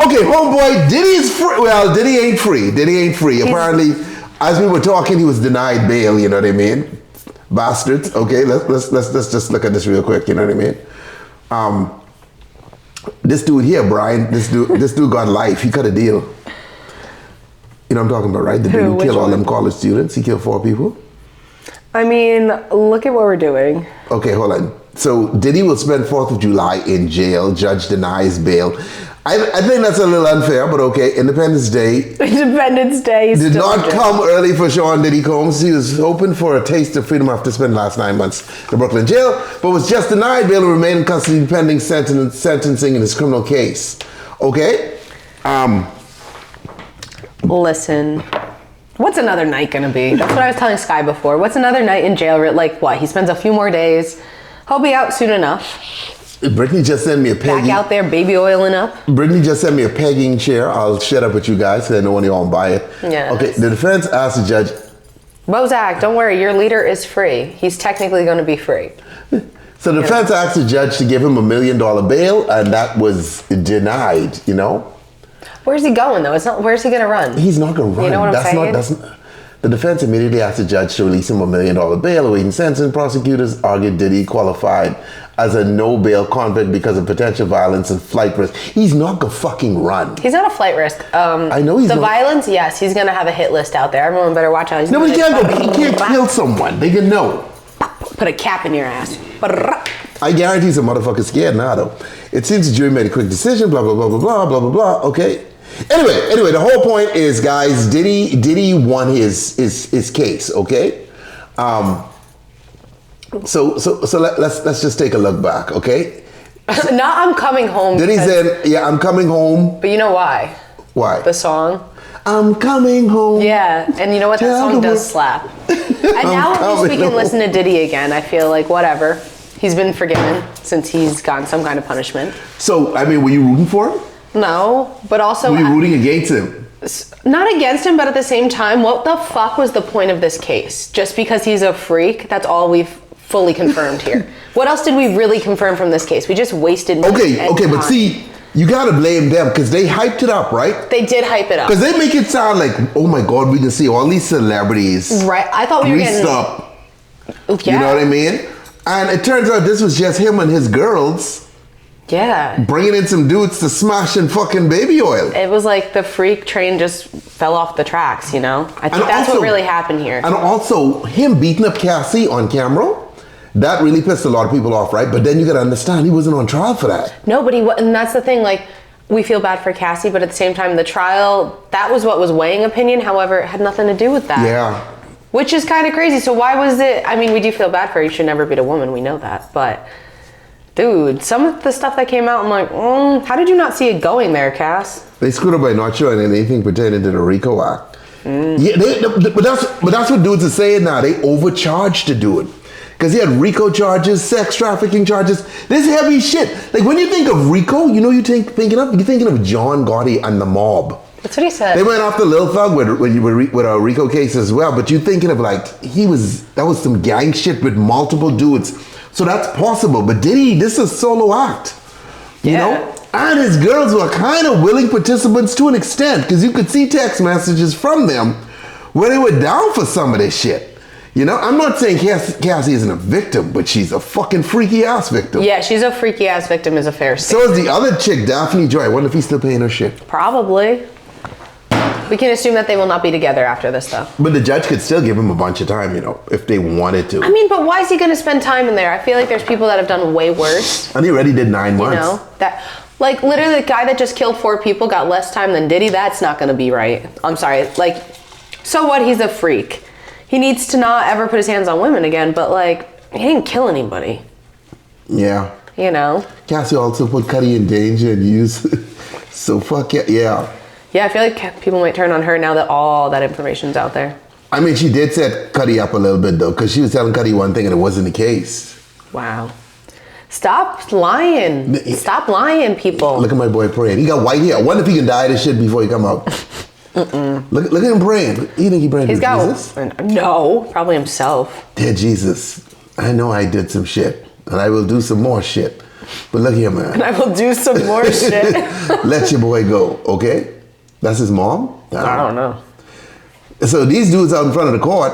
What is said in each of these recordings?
Okay, homeboy, Diddy's free. Well, Diddy ain't free. Apparently, as we were talking, he was denied bail. You know what I mean? Bastards. Okay, let's just look at this real quick. You know what I mean? This dude here, Brian. This dude got life. He cut a deal. You know what I'm talking about, right? The dude who killed all them college students. He killed 4 people. I mean, look at what we're doing. Okay, hold on. So Diddy will spend 4th of July in jail. Judge denies bail. I think that's a little unfair, but okay. Independence Day. Independence Day did not come early for Sean Diddy Combs. He was hoping for a taste of freedom after spending the last 9 months in Brooklyn jail, but was just denied bail and remained in custody pending sentencing in his criminal case. Okay? Listen. What's another night gonna be? That's what I was telling Sky before. What's another night in jail? Like what? He spends a few more days. He'll be out soon enough. Brittany just sent me a pegging. Back out there, baby oiling up. Brittany just sent me a pegging chair. I'll shut up with you guys because I know when you won't buy it. Yeah. Okay, the defense asked the judge. Bozak, don't worry, your leader is free. He's technically going to be free. So the defense asked the judge to give him $1 million bail, and that was denied, you know? Where's he going, though? It's not. Where's he going to run? He's not going to run. You know what I'm saying? The defense immediately asked the judge to release him $1 million bail awaiting sentencing. Prosecutors argued Diddy qualified as a no bail convict because of potential violence and flight risk. He's not gonna fucking run. He's not a flight risk. I know he's the not. Violence. Yes, he's gonna have a hit list out there. Everyone better watch out. No, but he can't kill someone. They can know. Put a cap in your ass. I guarantee some motherfucker's scared now though. It seems the jury made a quick decision. Blah blah blah blah blah blah blah blah. Okay. Anyway, the whole point is, guys, Diddy won his case. Okay. So let's just take a look back, okay? Now I'm coming home. Diddy said, "Yeah, I'm coming home." But you know why? Why? The song. I'm coming home. Yeah, and you know what? That song does slap. And now we can listen to Diddy again. I feel like whatever. He's been forgiven since he's gotten some kind of punishment. So, I mean, were you rooting for him? No, but also... Were you rooting against him? Not against him, but at the same time, what the fuck was the point of this case? Just because he's a freak? That's all we've fully confirmed here. What else did we really confirm from this case? We just wasted money. Okay, but see, you gotta blame them because they hyped it up, right? They did hype it up. Because they make it sound like, oh my God, we can see all these celebrities. Right, I thought we were getting... up. Yeah. You know what I mean? And it turns out this was just him and his girls. Yeah. Bringing in some dudes to smash and fucking baby oil. It was like the freak train just fell off the tracks, you know? I think that's what really happened here. And also, him beating up Cassie on camera, that really pissed a lot of people off, right? But then you gotta understand, he wasn't on trial for that. No, but and that's the thing, like, we feel bad for Cassie, but at the same time, the trial, that was what was weighing opinion. However, it had nothing to do with that. Yeah. Which is kind of crazy. So why was it, I mean, we do feel bad for her. You should never beat a woman. We know that. But, dude, some of the stuff that came out, I'm like, how did you not see it going there, Cass? They screwed up by not showing anything pertaining to the RICO Act. Yeah, but that's what dudes are saying now. They overcharged to do it. Because he had RICO charges, sex trafficking charges. This heavy shit. Like when you think of RICO, you know you're thinking of John Gotti and the mob. That's what he said. They went after Lil Thug with a RICO case as well. But you're thinking of like, that was some gang shit with multiple dudes. So that's possible. But Diddy, this is a solo act. You know? And his girls were kind of willing participants to an extent. Because you could see text messages from them where they were down for some of this shit. You know, I'm not saying Cassie isn't a victim, but she's a fucking freaky ass victim. Yeah, she's a freaky ass victim is a fair So statement. is the other chick, Daphne Joy. I wonder if he's still paying her shit. Probably. We can assume that they will not be together after this, though. But the judge could still give him a bunch of time, you know, if they wanted to. I mean, but why is he going to spend time in there? I feel like there's people that have done way worse. And he already did 9 months. You know, that, like, literally the guy that just killed 4 people got less time than Diddy. That's not going to be right. I'm sorry. Like, so what? He's a freak. He needs to not ever put his hands on women again, but, like, he didn't kill anybody. Yeah. You know? Cassie also put Cuddy in danger and used... So fuck it, yeah. Yeah, I feel like people might turn on her now that all that information's out there. I mean, she did set Cuddy up a little bit, though, because she was telling Cuddy one thing and it wasn't the case. Wow. Stop lying. Stop lying, people. Look at my boy praying. He got white hair. I wonder if he can dye this shit before he come out. Look at him praying. You think he praying to Jesus? No, probably himself. Dear Jesus, I know I did some shit, and I will do some more shit. But look here, man. And I will do some more shit. Let your boy go, okay? That's his mom? I don't know. So these dudes out in front of the court,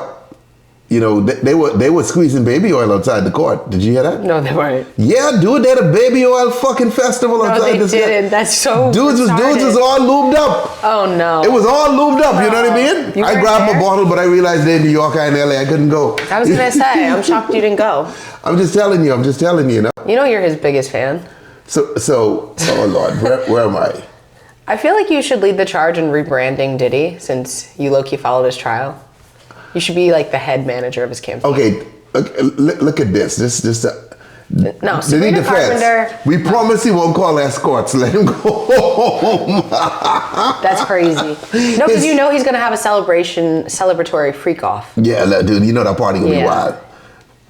you know, they were squeezing baby oil outside the court. Did you hear that? No, they weren't. Yeah, dude, they had a baby oil fucking festival outside this. No, they didn't. That's so dudes was all lubed up. Oh no. It was all lubed up, you know what I mean? I grabbed my bottle, but I realized they're in New York and LA. I couldn't go. I was gonna say, I'm shocked you didn't go. I'm just telling you, you know. You know you're his biggest fan. So oh Lord, where am I? I feel like you should lead the charge in rebranding Diddy since you low-key followed his trial. You should be like the head manager of his campaign. Okay, look at this. No, Diddy Carpenter. We promise he won't call escorts. Let him go home. That's crazy. No, because you know he's gonna have a celebratory freak off. Yeah, dude, you know that party gonna be wild.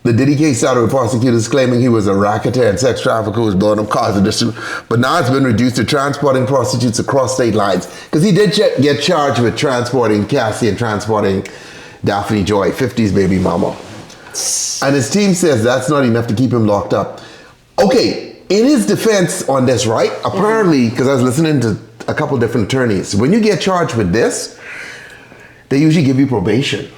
The Diddy case started with prosecutors claiming he was a racketeer and sex trafficker who was blowing up cars and distributing. But now it's been reduced to transporting prostitutes across state lines. Because he did get charged with transporting Cassie and transporting Daphne Joy, 50's baby mama. And his team says that's not enough to keep him locked up. Okay, in his defense on this, right? Apparently, because I was listening to a couple different attorneys, when you get charged with this, they usually give you probation.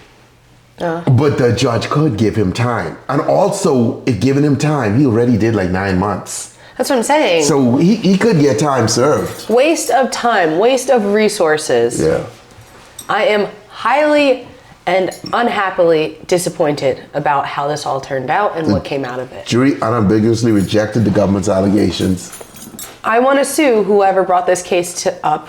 But the judge could give him time. And also, if giving him time, he already did like 9 months. That's what I'm saying. So he could get time served. Waste of time, waste of resources. Yeah. I am highly and unhappily disappointed about how this all turned out and what came out of it. Jury unambiguously rejected the government's allegations. I want to sue whoever brought this case up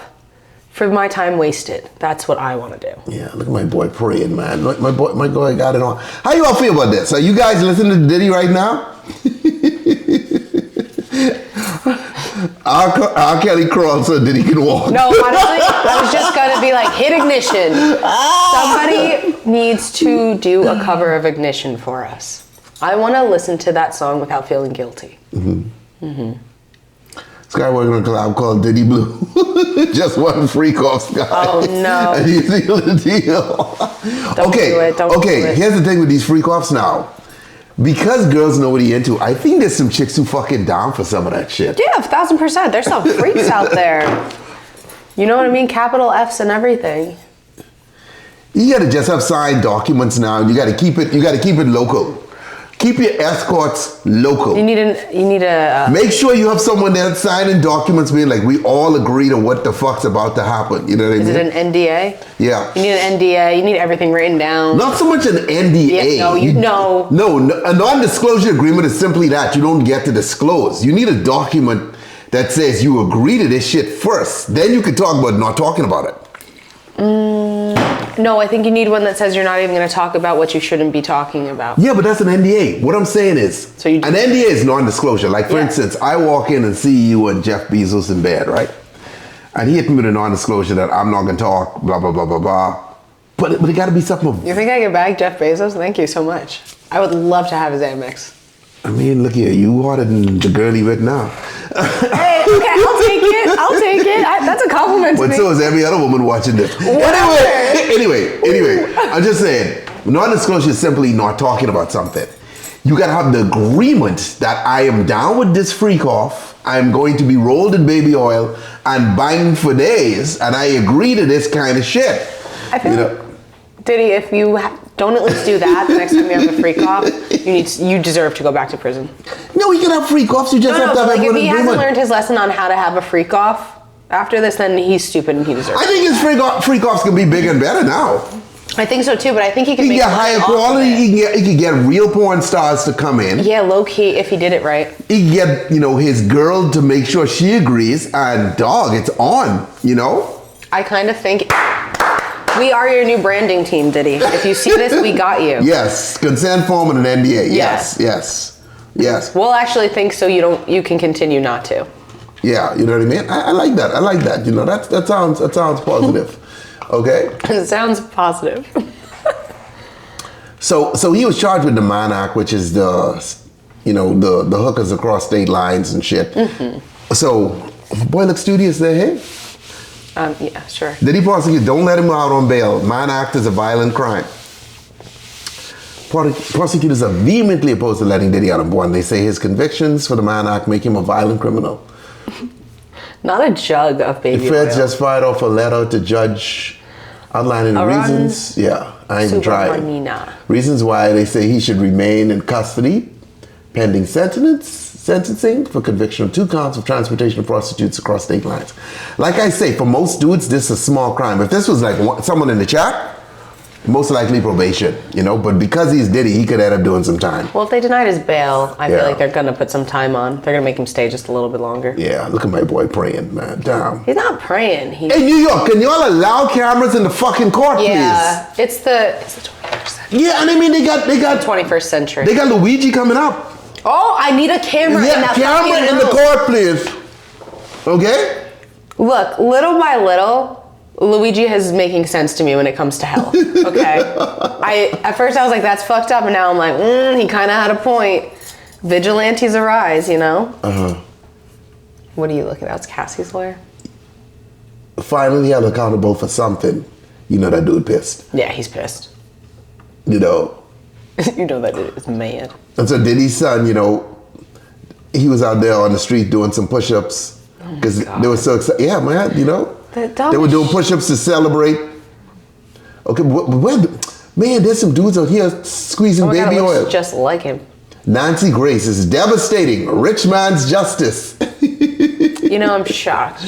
for my time wasted. That's what I want to do. Yeah, look at my boy praying, man. My boy got it on. How you all feel about this? Are you guys listening to Diddy right now? R. Kelly crawled so Diddy can walk. No, honestly, I was just going to be like, hit Ignition. Somebody needs to do a cover of Ignition for us. I want to listen to that song without feeling guilty. This guy working on a collab called Diddy Blue. Just one freak off guy. Oh no. And you seal the deal. Don't do it. Here's the thing with these freak offs now. Because girls know what he into, I think there's some chicks who fucking down for some of that shit. Yeah, 1,000%. There's some freaks out there. You know what I mean? Capital F's and everything. You gotta just have signed documents now. You gotta keep it local. Keep your escorts local. You need a make sure you have someone there signing documents being like, we all agree to what the fuck's about to happen. You know what I mean? Is it an NDA? Yeah. You need an NDA. You need everything written down. Not so much an NDA. Yeah, No, a non-disclosure agreement is simply that. You don't get to disclose. You need a document that says you agree to this shit first. Then you can talk about not talking about it. No, I think you need one that says you're not even going to talk about what you shouldn't be talking about. Yeah, but that's an NDA. What I'm saying is, an NDA is non-disclosure. Like, for instance, I walk in and see you and Jeff Bezos in bed, right? And he hit me with a non-disclosure that I'm not going to talk, blah, blah, blah, blah, blah. But it got to be something. You think I could bag Jeff Bezos? Thank you so much. I would love to have his Amex. I mean, look here, you harder than the girl you with now. Hey, okay, I'll take it. That's a compliment to me. But so is every other woman watching this. Anyway, I'm just saying, non-disclosure is simply not talking about something. You gotta have the agreement that I am down with this freak off, I'm going to be rolled in baby oil and banged for days, and I agree to this kind of shit. I feel Diddy, if you don't at least do that the next time you have a freak off, you deserve to go back to prison. No, you can have freak offs. You just have to have like if he hasn't learned his lesson on how to have a freak off after this, then he's stupid and he deserves it. I think his freak offs can be bigger and better now. I think so too, but I think he can make get higher quality. He can get real porn stars to come in. Yeah, low key if he did it right. He can get his girl to make sure she agrees, and dog, it's on. I kind of think. We are your new branding team, Diddy. If you see this, we got you. Yes, consent form and an NDA. Yes. We'll actually think so you can continue not to. Yeah, you know what I mean? I like that. That sounds positive. Okay? It sounds positive. So he was charged with the Mann Act, which is the hookers across state lines and shit. Mm-hmm. So, boy looks studious there, hey? Yeah, sure. Diddy prosecute, don't let him out on bail. Mann Act is a violent crime. Prosecutors are vehemently opposed to letting Diddy out on bond. They say his convictions for the Mann Act make him a violent criminal. Not a jug of baby The feds oil. just fired off a letter to judge outlining the reasons. Yeah, I ain't even tried. Reasons why they say he should remain in custody pending sentencing for conviction of 2 counts of transportation of prostitutes across state lines. Like I say, for most dudes, this is a small crime. If this was like someone in the chat, most likely probation, but because he's Diddy, he could end up doing some time. Well, if they denied his bail, I feel like they're gonna put some time on. They're gonna make him stay just a little bit longer. Yeah, look at my boy praying, man. Damn. He's not praying. Hey, New York, can y'all allow cameras in the fucking court, please? Yeah, it's the 21st century. Yeah, and I mean, they got 21st century. They got Luigi coming up. Oh, I need a camera in that camera in the court, please. Okay? Look, little by little, Luigi is making sense to me when it comes to health. Okay? At first I was like, that's fucked up, and now I'm like, he kind of had a point. Vigilantes arise, Uh-huh. What are you looking at? That's Cassie's lawyer? Finally held accountable for something. That dude pissed. Yeah, he's pissed. You know that dude is mad. And so Diddy's son, he was out there on the street doing some push-ups because they were so excited. Yeah, man, they were doing push-ups to celebrate. Okay, man, there's some dudes out here squeezing baby oil. Looks just like him. Nancy Grace is devastating. Rich man's justice. I'm shocked.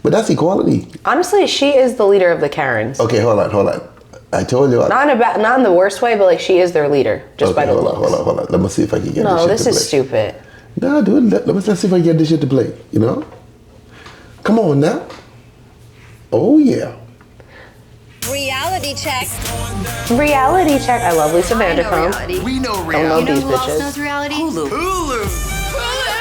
But that's equality. Honestly, she is the leader of the Karens. Okay, hold on. I told you. Not in the worst way, but she is their leader just by the looks. Hold on. Let me see if I can get this shit to play. No, this is stupid. No, dude, let's see if I can get this shit to play. Come on now. Oh yeah. Reality check. Reality check. I love Lisa Vanderpump. We know reality. I love these Who else bitches. knows reality? Hulu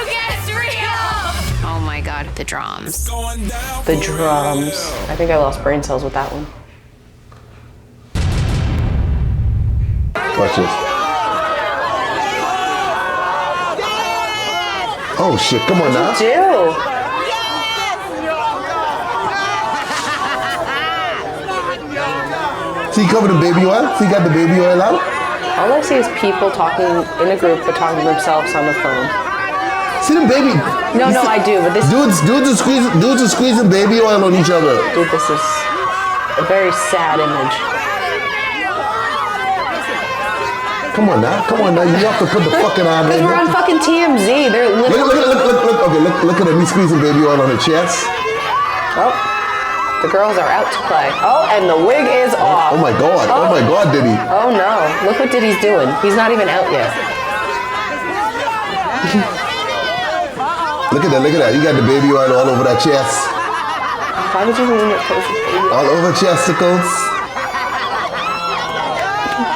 gets real. Oh my God, the drums. The drums. I think I lost brain cells with that one. Watch this. Oh shit! Come on now. What did you do? See, he covered the baby oil. See, he got the baby oil out. All I see is people talking in a group, but talking to themselves on the phone. See the baby. No, I do, but this dudes are squeezing baby oil on each other. Dude, this is a very sad image. Come on now. You have to put the fucking on. Because we're on fucking TMZ. They're literally. Look. Okay, look at him. He's squeezing baby oil on her chest. Oh, the girls are out to play. Oh, and the wig is off. Oh my God. Oh my God, Diddy. Oh no. Look what Diddy's doing. He's not even out yet. Look at that. You got the baby oil all over that chest. Why would you name it close to baby? All over chesticles.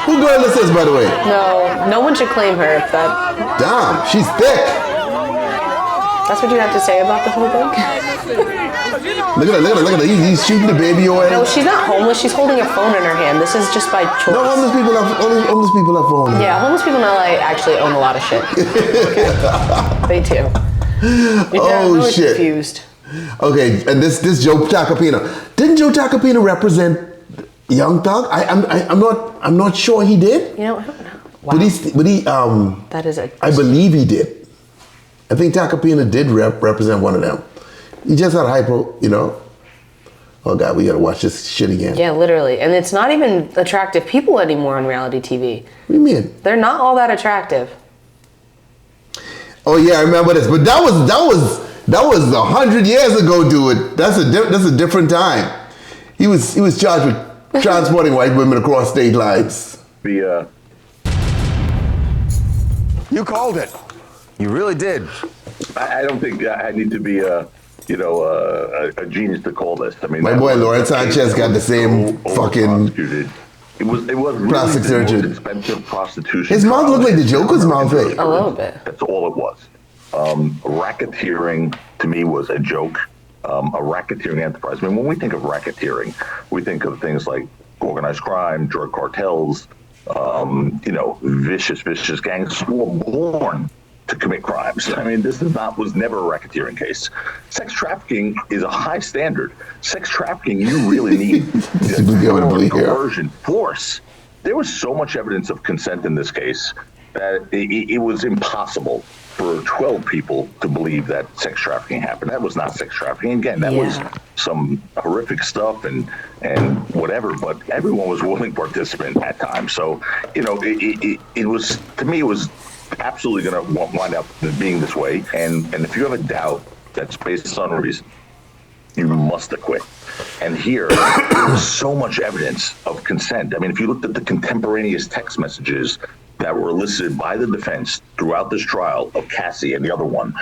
Who girl this is, by the way? No one should claim her if that. Damn, she's thick. That's what you have to say about the whole thing? Look at her. He's shooting the baby oil. No, she's not homeless. She's holding a phone in her hand. This is just by choice. No, homeless people have phones. Yeah, homeless people in LA actually own a lot of shit. Okay. They do. Oh really shit. Confused. Okay, and this Joe Tacopina. Didn't Joe Tacopina represent Young Thug? I'm not sure he did. I don't know. Wow. But he that is I believe he did. I think Tacopina did represent one of them. He just had hypo, Oh God, we gotta watch this shit again. Yeah, literally. And it's not even attractive people anymore on reality TV. What do you mean? They're not all that attractive. Oh yeah, I remember this. But that was 100 years ago, dude. That's a different time. He was charged with transporting white women across state lines. You called it. You really did. I don't think I need to be a genius to call this. I mean, my boy Lawrence Sanchez got the same fucking It was really plastic surgery. Most expensive prostitution. His mouth looked like the Joker's mouth. A little bit. That's all it was. Racketeering to me was a joke. A racketeering enterprise. I mean, when we think of racketeering, we think of things like organized crime, drug cartels, vicious gangs who were born to commit crimes. I mean, this was never a racketeering case. Sex trafficking is a high standard. Sex trafficking, you really need coercion, force there was so much evidence of consent in this case that it was impossible for 12 people to believe that sex trafficking happened. That was not sex trafficking. Again, that was some horrific stuff and whatever, but everyone was a willing participant at times. So, you know, it was, to me, it was absolutely going to wind up being this way. And if you have a doubt that's based on reason, you must acquit. And here, there was so much evidence of consent. I mean, if you looked at the contemporaneous text messages that were elicited by the defense throughout this trial of Cassie and the other one,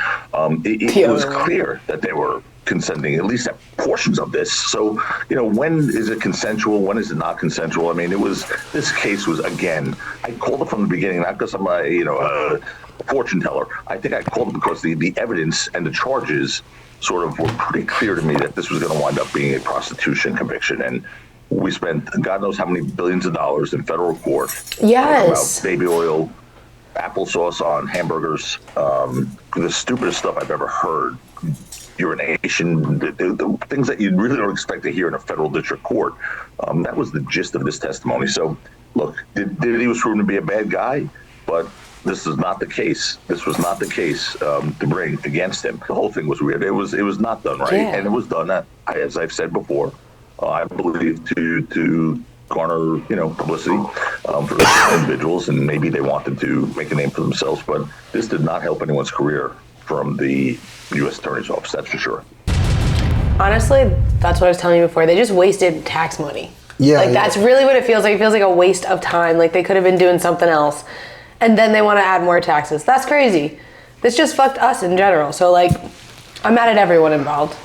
it was clear that they were consenting, at least at portions of this. So, you know, when is it consensual? When is it not consensual? I mean, this case was, again, I called it from the beginning, not because I'm a fortune teller. I think I called it because the evidence and the charges sort of were pretty clear to me that this was going to wind up being a prostitution conviction. And we spent God knows how many billions of dollars in federal court. Yes. About baby oil, applesauce on hamburgers, the stupidest stuff I've ever heard. Urination, the things that you really don't expect to hear in a federal district court. That was the gist of this testimony. So, look, Diddy was proven to be a bad guy, but this is not the case. This was not the case to bring against him. The whole thing was weird. It was not done right, and it was done, as I've said before, I believe to garner publicity for those individuals, and maybe they wanted to make a name for themselves. But this did not help anyone's career from the U.S. Attorney's Office. That's for sure. Honestly, that's what I was telling you before. They just wasted tax money. Yeah, that's really what it feels like. It feels like a waste of time. Like they could have been doing something else. And then they want to add more taxes. That's crazy. This just fucked us in general. So, like, I'm mad at everyone involved.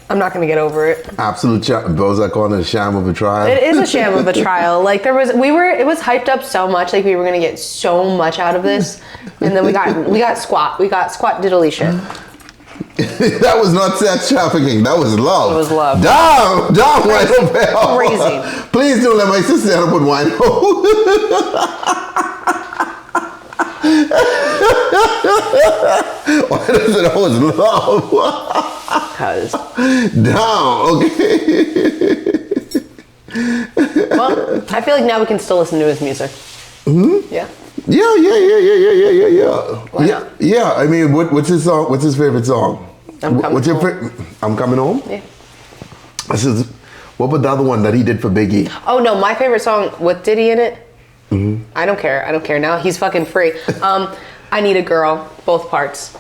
I'm not going to get over it. Absolute Bozak on a sham of a trial. It is a sham of a trial. Like, it was hyped up so much. Like, we were going to get so much out of this. And then we got squat. We got squat diddly shit. That was not sex trafficking. That was love. It was love. Down, Wino Bell. Crazy. Please don't let my sister end up with Wino. Why does it always love? Because. Down, okay. Well, I feel like now we can still listen to his music. Mm-hmm. Yeah. Yeah. Yeah. I mean, what's his song? What's his favorite song? What's your favorite? I'm Coming Home? Yeah. What about the other one that he did for Biggie? Oh no, my favorite song with Diddy in it. Mm-hmm. I don't care now. He's fucking free. I Need a Girl, both parts.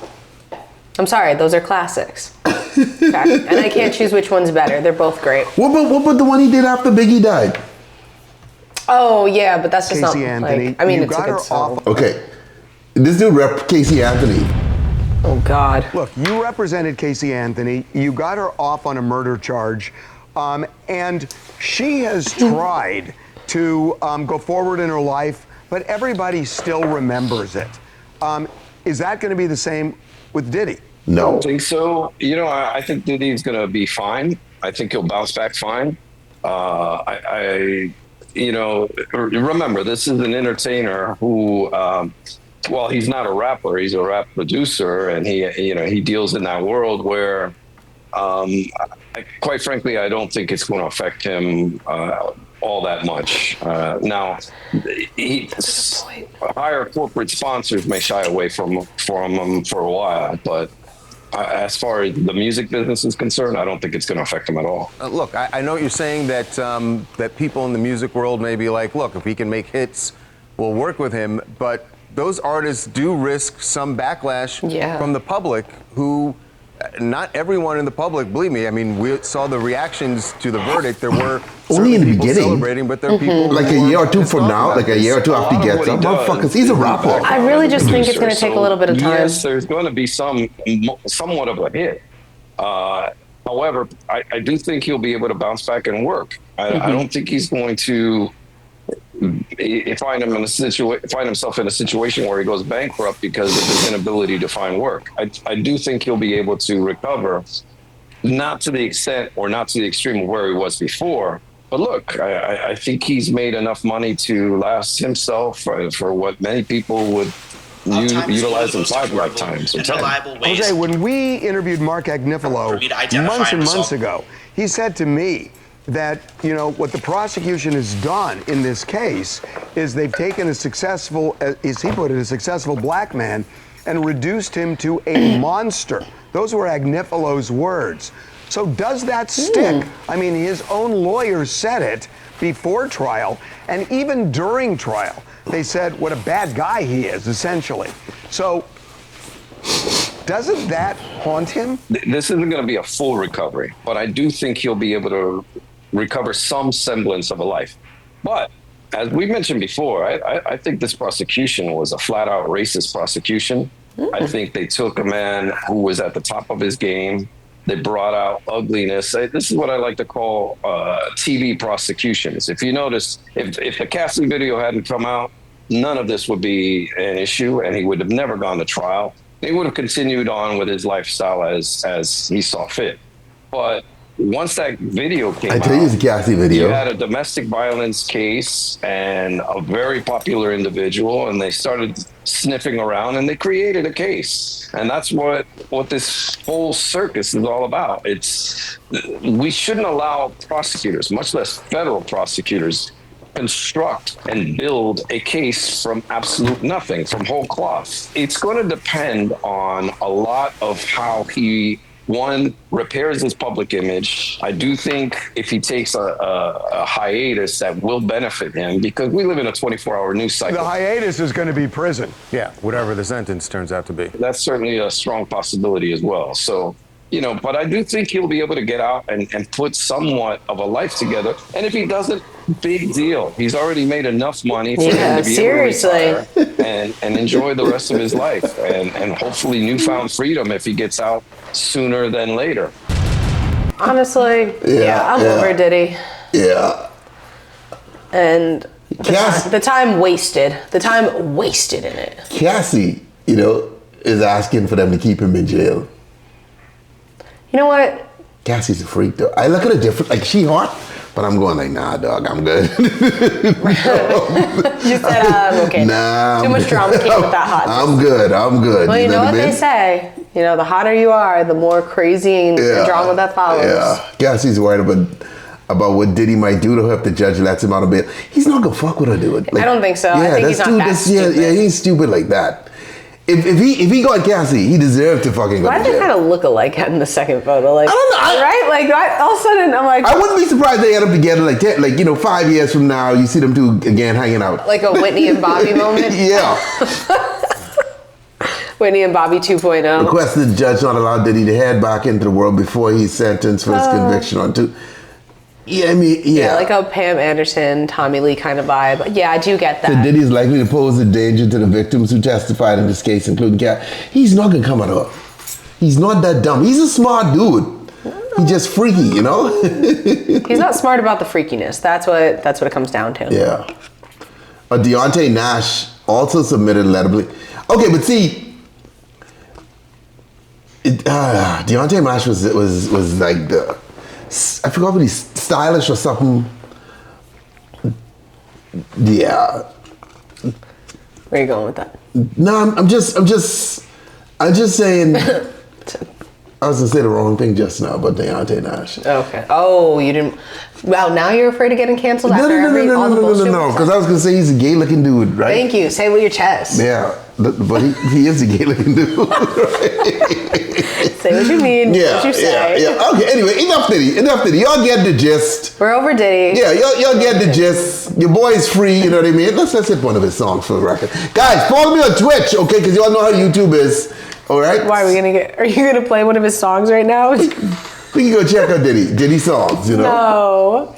I'm sorry, those are classics. Okay. And I can't choose which one's better. They're both great. What about the one he did after Biggie died? Oh yeah, but that's just Casey not Anthony, like. I mean, it's a good song. Okay, this dude rep Casey Anthony. Oh God. Look, you represented Casey Anthony. You got her off on a murder charge, and she has tried to go forward in her life, but everybody still remembers it. Is that going to be the same with Diddy? No. I don't think so. I think Diddy's going to be fine. I think he'll bounce back fine. Remember, this is an entertainer who, well, he's not a rapper. He's a rap producer, and he deals in that world where, quite frankly, I don't think it's going to affect him all that much. Now, higher corporate sponsors may shy away from him for a while, but as far as the music business is concerned, I don't think it's going to affect him at all. Look, I know what you're saying, that people in the music world may be like, look, if he can make hits, we'll work with him. But those artists do risk some backlash from the public who, not everyone in the public, believe me. I mean, we saw the reactions to the verdict. There were only in the people beginning celebrating, but there are people like a year or two from now, like a year or two after he gets up. Motherfuckers, he's a rapper. I really just think it's going to take a little bit of time. Yes, there's going to be somewhat of a hit. However, I do think he'll be able to bounce back and work. I don't think he's going to find himself in a situation where he goes bankrupt because of his inability to find work. I do think he'll be able to recover, not to the extent or not to the extreme of where he was before. But look, I think he's made enough money to last himself for what many people would utilize in 5 lifetimes or 10. Jose, when we interviewed Mark Agnifilo months and months ago, he said to me that, you know, what the prosecution has done in this case is they've taken a successful, as he put it, a successful black man and reduced him to a monster. Those were Agnifalo's words. So does that stick? I mean, his own lawyers said it before trial, and even during trial, they said what a bad guy he is, essentially. So doesn't that haunt him? This isn't going to be a full recovery, but I do think he'll be able to recover some semblance of a life. But as we mentioned before, I think this prosecution was a flat out racist prosecution. I think they took a man who was at the top of his game. They brought out ugliness. This is what I like to call TV prosecutions. If you notice, if the Cassie video hadn't come out, none of this would be an issue, and he would have never gone to trial. He would have continued on with his lifestyle as he saw fit. But once that video came out, I tell you, it's a Cassie video. you had a domestic violence case and a very popular individual, and they started sniffing around and they created a case. And that's what this whole circus is all about. We shouldn't allow prosecutors, much less federal prosecutors, construct and build a case from absolute nothing, from whole cloth. It's going to depend on a lot of how he, one, repairs his public image. I do think if he takes a hiatus, that will benefit him, because we live in a 24-hour news cycle. The hiatus is going to be prison. Yeah, whatever the sentence turns out to be. That's certainly a strong possibility as well. So, you know, but I do think he'll be able to get out and put somewhat of a life together. And if he doesn't, big deal. He's already made enough money for him to be able to retire and enjoy the rest of his life, and hopefully newfound freedom if he gets out sooner than later. Honestly, I'm over Diddy. Yeah. And the time wasted. The time wasted in it. Cassie, you know, is asking for them to keep him in jail. You know what? Cassie's a freak, though. I look at it different. Like, she hot, but I'm going like, nah, dog, I'm good. You said, I'm okay. Nah. Too much drama came with that hotness. I'm good. Well, you know what they say. You know, the hotter you are, the more crazy and drama that follows. Yeah. Cassie's worried about what Diddy might do to her if the judge lets him out of bail. He's not gonna fuck with her, dude. Like, I don't think so. I think he's not that stupid. Yeah, he ain't stupid like that. If he got Cassie, he deserved to fucking go to jail. Why do they kind of look alike in the second photo? Like, I don't know. Right? Like, all of a sudden, I'm like... I wouldn't be surprised they end up together, like 5 years from now, you see them two again hanging out. Like a Whitney and Bobby moment? Yeah. Whitney and Bobby 2.0. Requested the judge not allow Diddy to head back into the world before he's sentenced for his conviction on two. Yeah, I mean, Yeah, like a Pam Anderson, Tommy Lee kind of vibe. Yeah, I do get that. So Diddy is likely to pose a danger to the victims who testified in this case, including Cat. He's not gonna come at her. He's not that dumb. He's a smart dude. He's just freaky, you know? He's not smart about the freakiness. That's what it comes down to. Yeah. Deontay Nash also submitted a letter. Okay, but see, Deontay Nash was like the, I forgot what he's stylish or something. Yeah. Where are you going with that? No, I'm just saying. I was gonna say the wrong thing just now about Deontay Nash. Okay. Oh, you didn't. Well, now you're afraid of getting canceled after all the bullshit. No. Because I was gonna say he's a gay-looking dude, right? Thank you. Say it with your chest. Yeah, but he is a gay-looking dude. Say what you mean. Yeah, what you say. Yeah. Okay. Anyway, enough Diddy. Y'all get the gist. We're over Diddy. Yeah, y'all get the gist. Your boy's free. You know what I mean? Let's hit one of his songs for the record, guys. Follow me on Twitch, okay? Because y'all know how YouTube is. All right. Why are you gonna play one of his songs right now? We can go check out Diddy songs. You know. No.